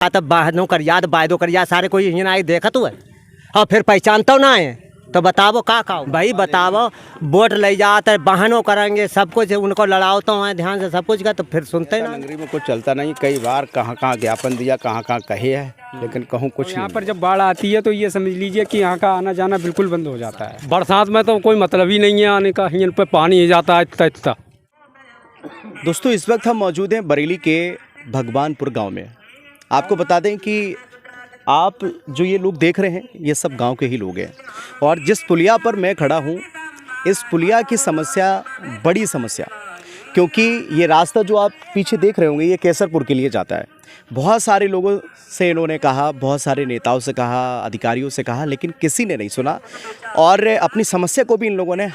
तब बहनों कर याद बायदो कर याद सारे कोई यहाँ आई देखा तू है और फिर पहचानता ना है तो बतावो का भाई बतावो। वोट ले जाते बहनों करेंगे सब कुछ उनको लड़ाओ तो है ध्यान से सब कुछ का तो फिर सुनते ना। नगरी में कुछ चलता नहीं, कई बार कहाँ ज्ञापन दिया, कहाँ कहे है, लेकिन कहूँ कुछ यहाँ पर जब बाढ़ आती है तो ये समझ लीजिए कि यहाँ का आना जाना बिल्कुल बंद हो जाता है। बरसात में तो कोई मतलब ही नहीं है आने का, यहाँ पे पानी ही जाता है इतना इतना। दोस्तों इस वक्त हम मौजूद हैं बरेली के भगवानपुर गांव में। आपको बता दें कि आप जो ये लोग देख रहे हैं ये सब गांव के ही लोग हैं और जिस पुलिया पर मैं खड़ा हूँ इस पुलिया की समस्या बड़ी समस्या, क्योंकि ये रास्ता जो आप पीछे देख रहे होंगे ये केसरपुर के लिए जाता है। बहुत सारे लोगों से इन्होंने कहा, बहुत सारे नेताओं से कहा, अधिकारियों से कहा, लेकिन किसी ने नहीं सुना और अपनी समस्या को भी इन लोगों ने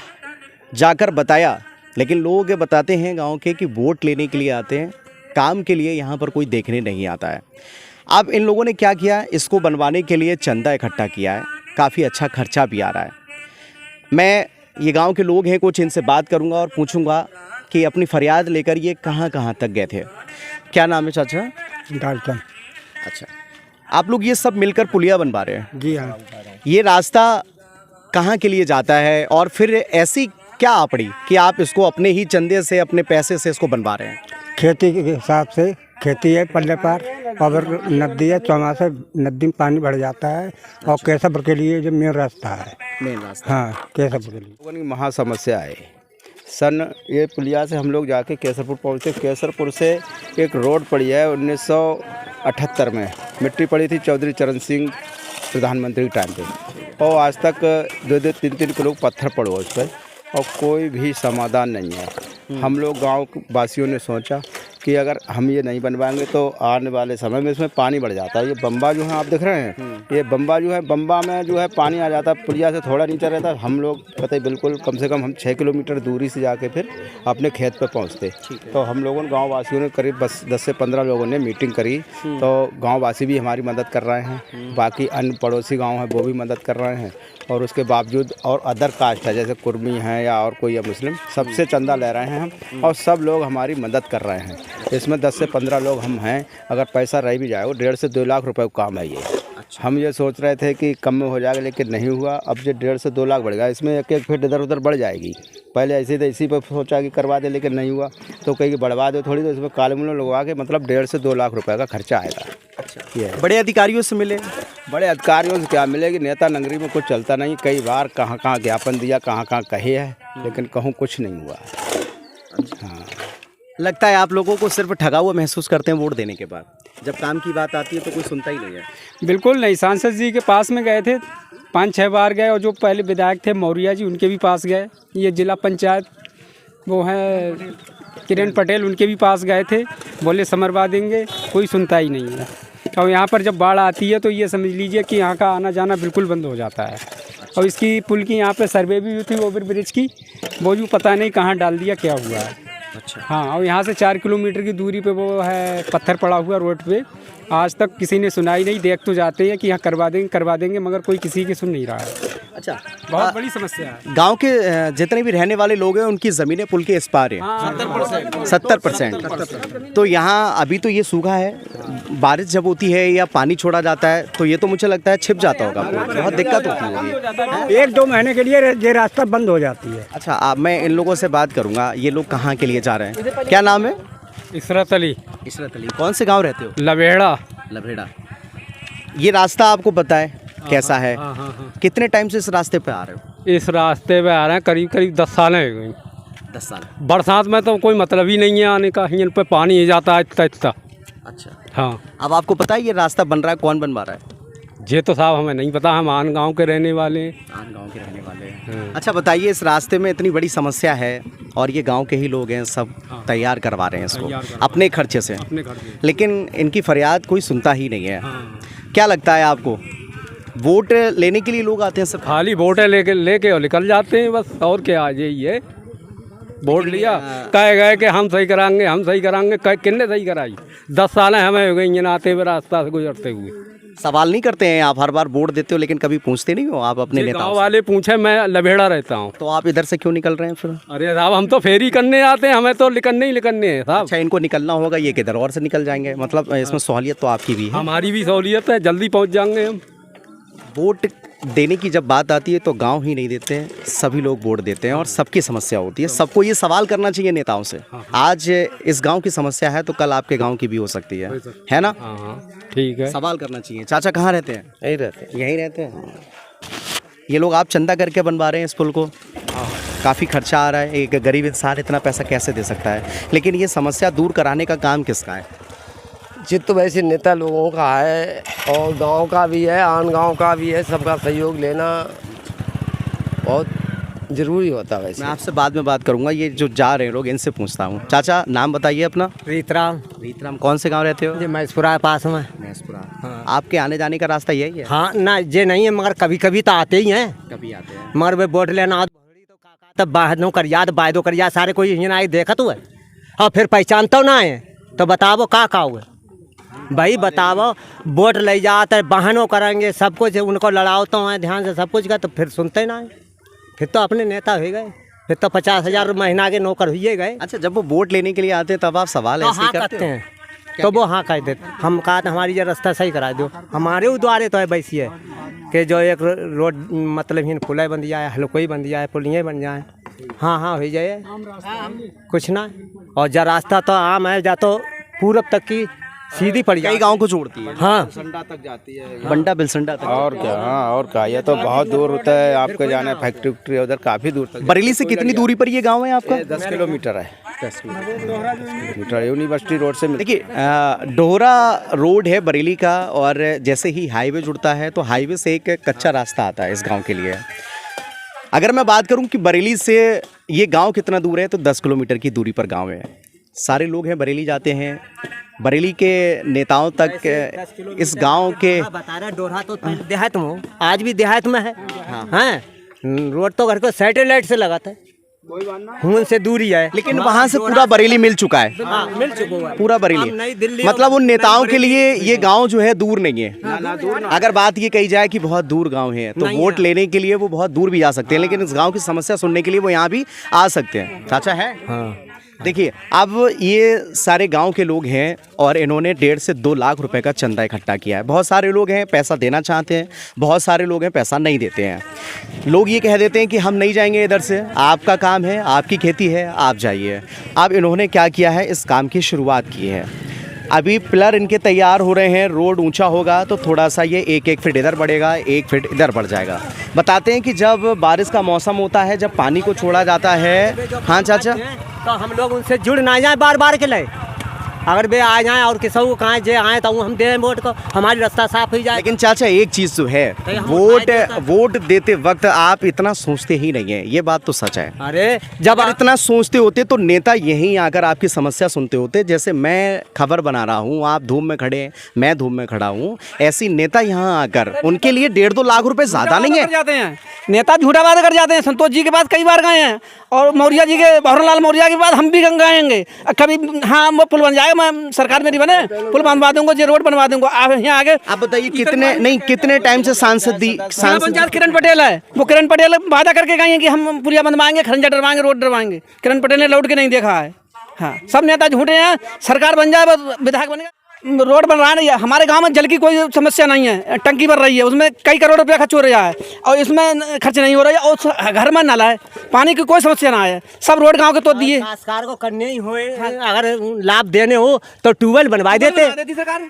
जाकर बताया। लेकिन लोग ये बताते हैं गांव के कि वोट लेने के लिए आते हैं, काम के लिए यहाँ पर कोई देखने नहीं आता है। अब इन लोगों ने क्या किया, इसको बनवाने के लिए चंदा इकट्ठा किया है, काफ़ी अच्छा खर्चा भी आ रहा है। मैं ये गांव के लोग हैं कुछ, इनसे बात करूंगा और पूछूंगा कि अपनी फरियाद लेकर ये कहाँ कहाँ तक गए थे। क्या नाम है चाचा? डालटन। अच्छा, आप लोग ये सब मिलकर पुलिया बनवा रहे हैं? जी हाँ। ये रास्ता कहाँ के लिए जाता है और फिर ऐसी क्या आ पड़ी कि आप इसको अपने ही चंदे से, अपने पैसे से इसको बनवा रहे हैं? खेती के हिसाब से खेती है पल्ले पार और नदी है, चौमासे नदी में पानी बढ़ जाता है और केसरपुर के लिए जो मेन रास्ता है। मेन रास्ता? हाँ, केसरपुर के लिए लोगों की महा समस्या है। सन ये पुलिया से हम लोग जाके केसरपुर पहुँचे। केसरपुर से एक रोड पड़ी है 1978 में, मिट्टी पड़ी थी चौधरी चरण सिंह प्रधानमंत्री के टाइम पे, और आज तक 2-3 किलो पत्थर पड़ो उस पर और कोई भी समाधान नहीं है। हम लोग गांव वासियों ने सोचा कि अगर हम ये नहीं बनवाएंगे तो आने वाले समय में इसमें पानी बढ़ जाता है। ये बम्बा जो है आप देख रहे हैं, ये बम्बा जो है, बम्बा में जो है पानी आ जाता है, पुलिया से थोड़ा नीचे रहता है। हम लोग पता है बिल्कुल कम से कम हम 6 किलोमीटर दूरी से जाके फिर अपने खेत पे पहुंचते। तो हम लोगों ने गाँव वासियों ने करीब 10 से 15 लोगों ने मीटिंग करी, तो गाँव वासी भी हमारी मदद कर रहे हैं, बाकी अन्य पड़ोसी गाँव हैं वो भी मदद कर रहे हैं। और उसके बावजूद और अदर कास्ट है जैसे कुर्मी हैं या और कोई है मुस्लिम, सबसे चंदा ले रहे हैं हम और सब लोग हमारी मदद कर रहे हैं। इसमें 10 से 15 लोग हम हैं, अगर पैसा रह भी जाए वो 1.5 से 2 लाख रुपए का काम है ये। हम ये सोच रहे थे कि कम में हो जाएगा, लेकिन नहीं हुआ। अब जो 1.5 से 2 लाख बढ़ गया, इसमें एक फीट इधर उधर बढ़ जाएगी। पहले ऐसे तो इसी पर सोचा कि करवा दे, लेकिन नहीं हुआ तो कहीं बढ़वा दो थोड़ी, तो इसमें कालून लगवा के मतलब 1.5 से 2 लाख रुपए का खर्चा आएगा। अच्छा, ये बड़े अधिकारियों से मिले? बड़े अधिकारियों से क्या मिलेगी, नेता नगरी में कुछ चलता नहीं, कई बार कहाँ ज्ञापन दिया, कहाँ कहे है, लेकिन कहूँ कुछ नहीं हुआ। हाँ, लगता है आप लोगों को सिर्फ ठगा हुआ महसूस करते हैं वोट देने के बाद, जब काम की बात आती है तो कोई सुनता ही नहीं है। बिल्कुल नहीं, सांसद जी के पास में गए थे 5-6 बार गए, और जो पहले विधायक थे मौर्या जी उनके भी पास गए, ये जिला पंचायत वो हैं किरण पटेल उनके भी पास गए थे, बोले समरवा देंगे, कोई सुनता ही नहीं है। और यहाँ पर जब बाढ़ आती है तो ये समझ लीजिए कि यहाँ का आना जाना बिल्कुल बंद हो जाता है। और इसकी पुल की यहाँ पे सर्वे भी हुई थी ओवर ब्रिज की, वो भी पता नहीं कहाँ डाल दिया, क्या हुआ है। अच्छा, हाँ, और यहाँ से 4 किलोमीटर की दूरी पे वो है पत्थर पड़ा हुआ रोड पे, आज तक किसी ने सुनाई नहीं। देख तो जाते हैं कि यहाँ करवा देंगे मगर कोई किसी की सुन नहीं रहा है। अच्छा, बहुत बड़ी समस्या है। गांव के जितने भी रहने वाले लोग हैं उनकी ज़मीनें पुल के इस पार हैं। 70%। तो यहाँ अभी तो ये सूखा है, बारिश जब होती है या पानी छोड़ा जाता है तो ये तो मुझे लगता है छिप जाता होगा, बहुत दिक्कत होती होगी। 1-2 महीने के लिए ये रास्ता बंद हो जाती है। अच्छा, अब मैं इन लोगों से बात करूँगा, ये लोग कहाँ के लिए जा रहे हैं? क्या नाम है? इसरत अली। इसरत अली। कौन से गाँव रहते हो? लवेड़ा। लभेड़ा। ये रास्ता आपको पता है कैसा है? हाँ। कितने टाइम से इस रास्ते पे आ रहे हो? इस रास्ते पे आ रहे हैं करीब 10 साल हो गई। 10 साल। बरसात में तो कोई मतलब ही नहीं है आने का, यहाँ पे पानी ही जाता है इतना। अच्छा, हाँ, अब आपको पता है ये रास्ता बन रहा है, कौन बनवा रहा है? ये तो साहब हमें नहीं पता, हम आन गांव के रहने वाले हैं। आन गांव के रहने वाले हैं। अच्छा बताइए, इस रास्ते में इतनी बड़ी समस्या है और ये गांव के ही लोग हैं, सब तैयार करवा रहे हैं इसको अपने खर्चे से, अपने घर में। लेकिन इनकी फरियाद कोई सुनता ही नहीं है। हाँ। क्या लगता है आपको, वोट लेने के लिए लोग आते हैं सब? खाली वोटें लेके और निकल जाते हैं बस, और क्या आ जाइए। वोट लिया, कहे गए कि हम सही कराएंगे, किन्ने सही कराई? 10 साल हमें हो गई यहाँ आते हुए, रास्ता से गुजरते हुए। सवाल नहीं करते हैं आप? हर बार वोट देते हो लेकिन कभी पूछते नहीं हो आप अपने नेताओं गाँव से? वाले पूछे, मैं लभेड़ा रहता हूँ। तो आप इधर से क्यों निकल रहे हैं फिर? अरे साहब हम तो फेरी करने आते हैं, हमें तो निकलने है साहब। अच्छा, इनको निकलना होगा, ये किधर और से निकल जाएंगे, मतलब इसमें सहूलियत तो आपकी भी है। हमारी भी सहूलियत है, जल्दी पहुँच जाएंगे हम। वोट देने की जब बात आती है तो गांव ही नहीं देते हैं, सभी लोग वोट देते हैं और सबकी समस्या होती है। सबको ये सवाल करना चाहिए नेताओं से, आज इस गांव की समस्या है तो कल आपके गांव की भी हो सकती है ना? हाँ ठीक है। सवाल करना चाहिए। चाचा कहाँ रहते हैं? यही रहते यहीं रहते हैं। ये लोग आप चंदा करके बनवा रहे हैं इस पुल को, काफ़ी खर्चा आ रहा है, एक गरीब इंसान इतना पैसा कैसे दे सकता है? लेकिन ये समस्या दूर कराने का काम किसका है? चित्त वैसे नेता लोगों का है और गांव का भी है, आन गांव का भी है, सबका सहयोग लेना बहुत ज़रूरी होता है। वैसे मैं आपसे बाद में बात करूंगा, ये जो जा रहे हैं लोग इनसे पूछता हूँ। चाचा नाम बताइए अपना। रीतराम रीतराम, कौन से गांव रहते हो? जी मैसपुरा पास में। मैसपुरा। आपके आने जाने का रास्ता यही है? हाँ ना, ये नहीं है मगर कभी कभी तो आते ही हैं। कभी आते हैं। मगर वे वोट लेना तब बाहरों कर याद बायदो कर याद सारे कोई यहाँ आई देखा तो है और फिर पहचानता ना है तो बताओ का हुआ भाई? बताओ, वोट ले जाते बहानों करेंगे सब कुछ, उनको लड़ाओ तो हैं ध्यान से सब कुछ का, तो फिर सुनते ना है। फिर तो अपने नेता हो गए, फिर तो 50,000 महीना के नौकर हुए गए। अच्छा, जब वो वोट लेने के लिए आते हैं तब आप सवाल तो ऐसे हाँ ही करते करते हैं, तो वो हाँ कह देते। हम कहा था हमारी ये रास्ता सही करा दो, हमारे द्वारे तो है वैसी है कि जो एक रोड मतलब इन पुल बन जाए, हल्कोई बन जाए, पुलिया बन जाए, हाँ हो जाए कुछ ना। और जा रास्ता तो आम है, जा तो पूरब तक की सीधी पड़ जाए, कई गांव को जोड़ती है। हाँ बंडा बिलसंडा तक। और क्या, हाँ और क्या, ये तो बहुत दूर होता है, आपको जाना है फैक्ट्री उक्ट्री उधर काफ़ी दूर तक। बरेली से कितनी दूरी पर ये गांव है आपका? 10 किलोमीटर है। 10 किलोमीटर यूनिवर्सिटी रोड से। देखिए, डोहरा रोड है बरेली का, और जैसे ही हाईवे जुड़ता है तो हाईवे से एक कच्चा रास्ता आता है इस गांव के लिए। अगर मैं बात करूं कि बरेली से ये गांव कितना दूर है, तो 10 किलोमीटर की दूरी पर गांव है। सारे लोग हैं बरेली जाते हैं, बरेली के नेताओं तक इस गांव के। बता रहा डोरा तो देहात में, आज भी देहात में है। हाँ रोड तो घर को सैटेलाइट से लगाता है, उनसे दूरी है, लेकिन वहां से पूरा बरेली मिल चुका है। हाँ, मिल चुका है पूरा हम बरेली, नई दिल्ली मतलब उन नेताओं के लिए ये गांव जो है दूर नहीं है। अगर बात ये कही जाए कि बहुत दूर गांव है तो वोट लेने के लिए वो बहुत दूर भी जा सकते हैं, लेकिन इस गांव की समस्या सुनने के लिए वो यहाँ भी आ सकते हैं। चाचा है? हाँ। देखिए, अब ये सारे गांव के लोग हैं और इन्होंने 1.5 से 2 लाख रुपए का चंदा इकट्ठा किया है। बहुत सारे लोग हैं पैसा देना चाहते हैं, बहुत सारे लोग हैं पैसा नहीं देते हैं। लोग ये कह देते हैं कि हम नहीं जाएंगे इधर से, आपका काम है, आपकी खेती है, आप जाइए। अब इन्होंने क्या किया है, इस काम की शुरुआत की है। अभी पिलर इनके तैयार हो रहे हैं, रोड ऊंचा होगा तो थोड़ा सा ये 1-1 फीट इधर बढ़ेगा, 1 फीट इधर बढ़ जाएगा। बताते हैं कि जब बारिश का मौसम होता है, जब पानी को छोड़ा जाता है। हाँ चाचा, तो हम लोग उनसे जुड़ ना जाए बार बार के लिए, अगर वे आ जाएं और किसी को कहें जे आए तो हम दे वोट को, हमारी रास्ता साफ हो जाए। लेकिन चाचा एक चीज़ तो है, वोट देते वक्त आप इतना सोचते ही नहीं है, ये बात तो सच है। अरे जब अगर इतना सोचते होते तो नेता यहीं आकर आपकी समस्या सुनते होते। जैसे मैं खबर बना रहा हूँ, आप धूम में खड़े हैं, मैं धूम में खड़ा हूँ, ऐसी नेता यहाँ आकर उनके लिए 1.5-2 लाख रुपए ज़्यादा नहीं है। जाते हैं नेता, झूठा वादा कर जाते हैं। संतोष जी के पास कई बार गए हैं और मौर्य जी के, भवरलाल मौर्य के बाद हम भी गएंगे कभी। हाँ वो पुल बन जाएगा, मैं सरकार मेरी बने पुल बनवा दूंगा, जो रोड बनवा दूंगा। आप यहाँ आगे आप बताइए कितने टाइम से सांसद पंचायत किरण पटेल है, वो किरण पटेल वादा करके गए हैं कि हम पुलिया बनवाएंगे, खरंजा डरवाएंगे, रोड डरवाएंगे। किरण पटेल ने लौट के नहीं देखा है। हाँ सब नेता झूठे हैं। सरकार बन जाए, विधायक बनेगा, रोड बन रहा है। हमारे गांव में जल की कोई समस्या नहीं है, टंकी बन रही है, उसमें कई करोड़ रुपया खर्च हो रहा है और इसमें खर्च नहीं हो रहा है। और घर में नाला है, पानी की कोई समस्या ना है, सब रोड गांव के तो दिए। सरकार को करने ही हुए, अगर लाभ देने हो तो ट्यूबवेल बनवा देते सरकार,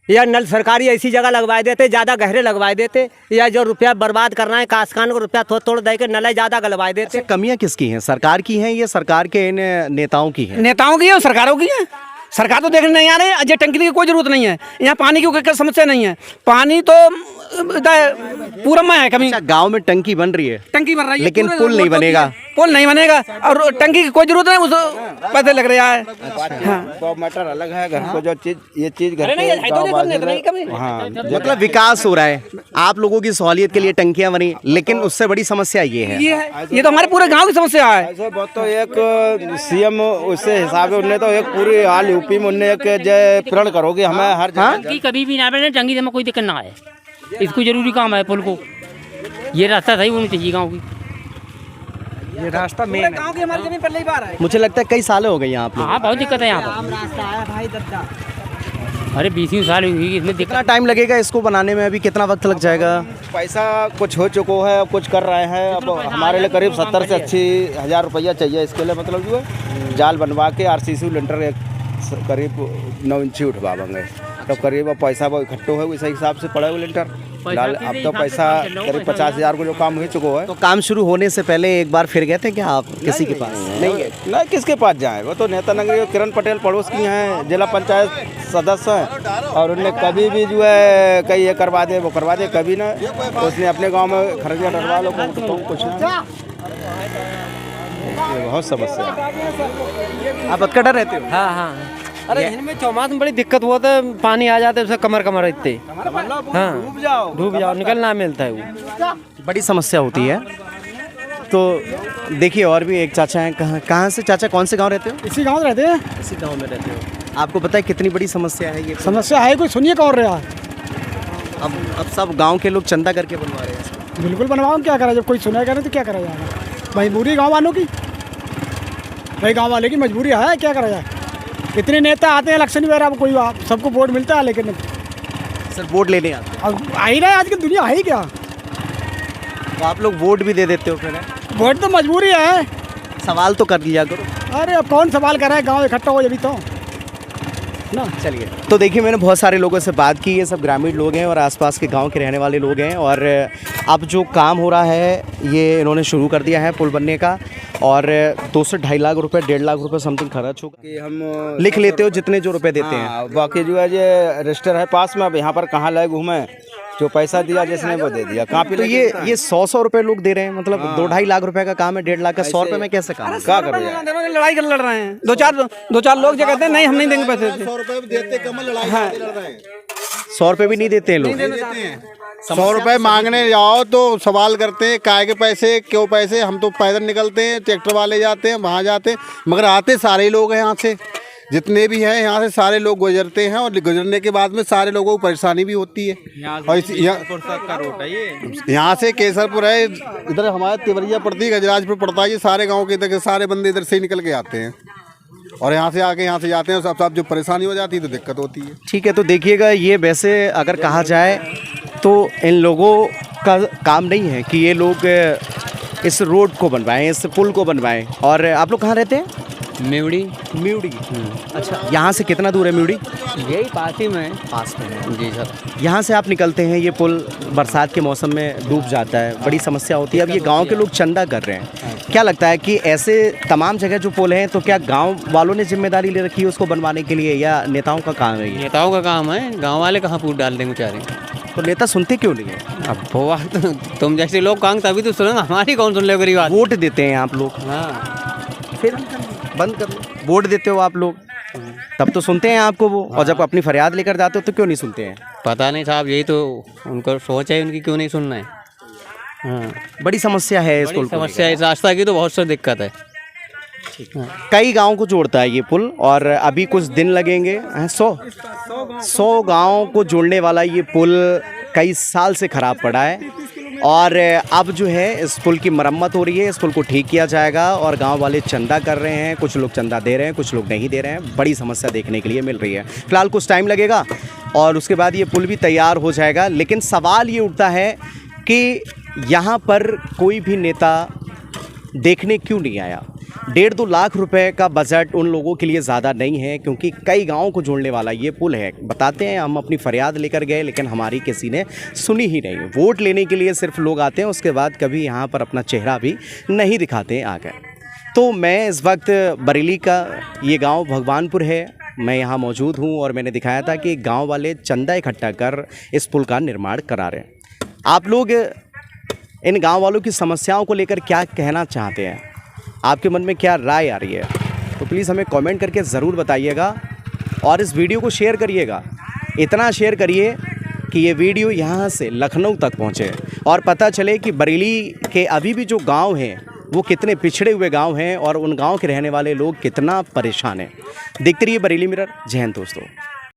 या नल सरकारी ऐसी जगह लगवा देते, ज़्यादा गहरे लगवा देते, या जो रुपया बर्बाद करना है कासखान को रुपया थोड़ा दे के नल ज़्यादा गलवा देते। कमियां किसकी हैं, सरकार की हैं या सरकार के इन नेताओं की हैं? नेताओं की है और सरकारों की है। सरकार तो देखने नहीं आ रही है। अजय टंकी की कोई जरूरत नहीं है, यहाँ पानी की कोई समस्या नहीं है। पानी तो पूरा में है कभी अच्छा, गांव में टंकी बन रही है, टंकी बन रही है, लेकिन पूरे पुल नहीं बनेगा। पुल नहीं बनेगा और टंकी की कोई जरूरत नहीं, उस पैसे लग रहा है। तो मैटर अलग है, घर को जो चीज ये चीज घर अरे नहीं, के है तो नहीं, गाँव नहीं, नहीं, कभी। हाँ मतलब विकास हो रहा है, आप लोगों की सहूलियत के लिए टंकियां बनी, लेकिन उससे बड़ी समस्या ये है। ये तो हमारे पूरे गांव की समस्या है। ऐसे बहुत तो एक सीएम उससे हिसाब है, उनने तो एक पूरी हाल यूपी में उनने एक जय प्रण करोगे हमें हर जगह टंकी कभी भी ना बने, टंकी से हमें कोई दिक्कत ना आए, इसको जरूरी काम है पुल को, ये रास्ता सही होना चाहिए गाँव की। ये रास्ता मेन गांव की हमारी जमीन पहले ही बार है। मुझे लगता है कई साल हो गए यहाँ आप लोग। हाँ बहुत दिक्कत है यहाँ पर। रास्ता है भाई दद्दा। अरे 20 साल हुई इसमें दिक्कत। कितना टाइम लगेगा इसको बनाने में, अभी कितना वक्त लग जाएगा? पैसा कुछ हो चुका है, अब कुछ कर रहे हैं। अब हमारे लिए करीब 70 से 80,000 रुपया चाहिए इसके लिए, मतलब जो है जाल बनवा के RCC लेंटर एक करीब 9 इंची उठवाएंगे, तो करीब पैसा वो इकट्ठो है उसी हिसाब से पड़ेगा लेंटर लाल। अब तो पैसा करीब 50,000 को जो काम हो चुका है। तो काम शुरू होने से पहले एक बार फिर गए थे क्या आप किसी के पास? नहीं किसके पास जाए, वो तो नेता नगरी किरण पटेल पड़ोस की हैं, जिला पंचायत सदस्य हैं, और उनने कभी भी जो है कहीं ये करवा दे वो करवा दे, कभी ना उसने अपने गांव में खर्चा डरवा लो कुछ ना। ये बहुत समस्या है। आप अटकटा रहते हो? हाँ हाँ। अरे इनमें चौमास में बड़ी दिक्कत हुआ था, पानी आ जाते उसे कमर इतने। हाँ डूब जाओ निकलना मिलता है वो, बड़ी समस्या होती है। तो देखिए और भी एक चाचा हैं, कहाँ से चाचा, कौन से गांव रहते हो? इसी गांव रहते हैं। इसी गांव में रहते हो। आपको पता है कितनी बड़ी समस्या है ये? समस्या है, कोई सुनिए कौन रहा। अब सब गांव के लोग चंदा करके बनवा रहे हैं इसको। बिल्कुल बनवाओ, क्या करा, जब कोई सुना करे तो क्या करा जाएगा। मजबूरी गाँव वालों की, भाई गाँव वाले की मजबूरी है, क्या करा जाए। इतने नेता आते हैं इलेक्शन वगैरह, कोई सबको वोट मिलता है, लेकिन सर वोट लेने आते हैं। अब आ ही रहा है, आज की दुनिया है ही क्या। तो आप लोग वोट भी दे देते हो फिर? वोट तो मजबूरी है। सवाल तो कर लिया करो। अरे अब कौन सवाल कर रहा है, गाँव इकट्ठा हो जभी तो ना। चलिए, तो देखिए मैंने बहुत सारे लोगों से बात की, ये सब ग्रामीण लोग हैं और आसपास के गांव के रहने वाले लोग हैं। और अब जो काम हो रहा है ये इन्होंने शुरू कर दिया है पुल बनने का, और 2 से 2.5 लाख रुपए 1.5 लाख रुपए समथिंग खर्च होगा। कि हम लिख लेते हो जितने जो रुपए देते हैं। हाँ, बाकी जो है ये रजिस्टर है पास में, अब यहाँ पर कहाँ लाए घूमे, जो पैसा दिया जिसने वो दे दिया। काफी तो ये 100 रुपए लोग दे रहे हैं, मतलब 2-2.5 लाख रुपए का काम है, 1.5 लाख का 100 रुपए में कैसे काम? क्या करो यार, लड़ाई कर लड़ रहे हैं। दो चार लोग जो कहते हैं नहीं हम नहीं देंगे पैसे। 100 रुपए देते कम, लड़ाई लड़ रहे हैं। 100 रुपए भी नहीं देते हैं लोग। 100 रुपए मांगने जाओ तो सवाल करते हैं काय के पैसे, क्यों पैसे। हम तो पैदल निकलते हैं, ट्रैक्टर वाले जाते हैं, वहाँ जाते हैं, मगर आते सारे लोग हैं यहाँ से, जितने भी हैं यहाँ से सारे लोग गुजरते हैं, और गुजरने के बाद में सारे लोगों को परेशानी भी होती है। और यहाँ से केसरपुर है, इधर हमारे तिवरिया पड़ती है, गजराजपुर पड़ता है, ये सारे गाँव के इधर के सारे बंदे इधर से ही निकल के आते हैं, और यहाँ से आके यहाँ से जाते हैं। सब जो परेशानी हो जाती है तो दिक्कत होती है। ठीक है, तो देखिएगा ये वैसे अगर कहा जाए तो इन लोगों का काम नहीं है कि ये लोग इस रोड को बनवाएं, इस पुल को बनवाएं। और आप लोग कहाँ रहते हैं? मेवड़ी। म्यूड़ी। अच्छा, यहाँ से कितना दूर है म्यूड़ी? यही पास ही में है। पास में है जी सर। यहाँ से आप निकलते हैं, ये पुल बरसात के मौसम में डूब जाता है, बड़ी समस्या होती है। अब ये गांव के लोग चंदा कर रहे हैं, क्या लगता है कि ऐसे तमाम जगह जो पुल हैं तो क्या गांव वालों ने जिम्मेदारी ले रखी है उसको बनवाने के लिए, या नेताओं का काम है ये? नेताओं का काम है, गाँव वाले कहाँ फूट डाल देंगे बेचारे। तो नेता सुनते क्यों नहीं है? अब हुआ तो तुम जैसे लोग काम तभी तो सुनेंगे, हमारी कौन सुन ले गरीब आदमी। वोट देते हैं आप लोग, हाँ फिर बंद कर लो। वोट देते हो आप लोग तब तो सुनते हैं आपको वो, और जब अपनी फरियाद लेकर जाते हो तो क्यों नहीं सुनते हैं? पता नहीं साहब, यही तो उनको सोच है उनकी, क्यों नहीं सुनना है। हाँ बड़ी समस्या है इस पुल को समस्या है, इस रास्ता की तो बहुत सी दिक्कत है। कई गांव को जोड़ता है ये पुल, और अभी कुछ दिन लगेंगे। 100 गांव को जोड़ने वाला ये पुल कई साल से खराब पड़ा है, और अब जो है इस पुल की मरम्मत हो रही है, इस पुल को ठीक किया जाएगा, और गांव वाले चंदा कर रहे हैं, कुछ लोग चंदा दे रहे हैं, कुछ लोग नहीं दे रहे हैं। बड़ी समस्या देखने के लिए मिल रही है। फिलहाल कुछ टाइम लगेगा और उसके बाद ये पुल भी तैयार हो जाएगा। लेकिन सवाल ये उठता है कि यहाँ पर कोई भी नेता देखने क्यों नहीं आया? 1.5-2 लाख रुपए का बजट उन लोगों के लिए ज़्यादा नहीं है, क्योंकि कई गांवों को जोड़ने वाला ये पुल है। बताते हैं हम अपनी फरियाद लेकर गए, लेकिन हमारी किसी ने सुनी ही नहीं। वोट लेने के लिए सिर्फ लोग आते हैं, उसके बाद कभी यहाँ पर अपना चेहरा भी नहीं दिखाते आकर। तो मैं इस वक्त बरेली का ये गांव भगवानपुर है, मैं यहाँ मौजूद हूँ, और मैंने दिखाया था कि गांव वाले चंदा इकट्ठा कर इस पुल का निर्माण करा रहे हैं। आप लोग इन गांव वालों की समस्याओं को लेकर क्या कहना चाहते हैं, आपके मन में क्या राय आ रही है, तो प्लीज़ हमें कमेंट करके ज़रूर बताइएगा और इस वीडियो को शेयर करिएगा। इतना शेयर करिए कि ये वीडियो यहाँ से लखनऊ तक पहुँचे और पता चले कि बरेली के अभी भी जो गांव हैं वो कितने पिछड़े हुए गांव हैं और उन गांव के रहने वाले लोग कितना परेशान हैं। देखते रहिए बरेली मिरर। जय हिंद दोस्तों।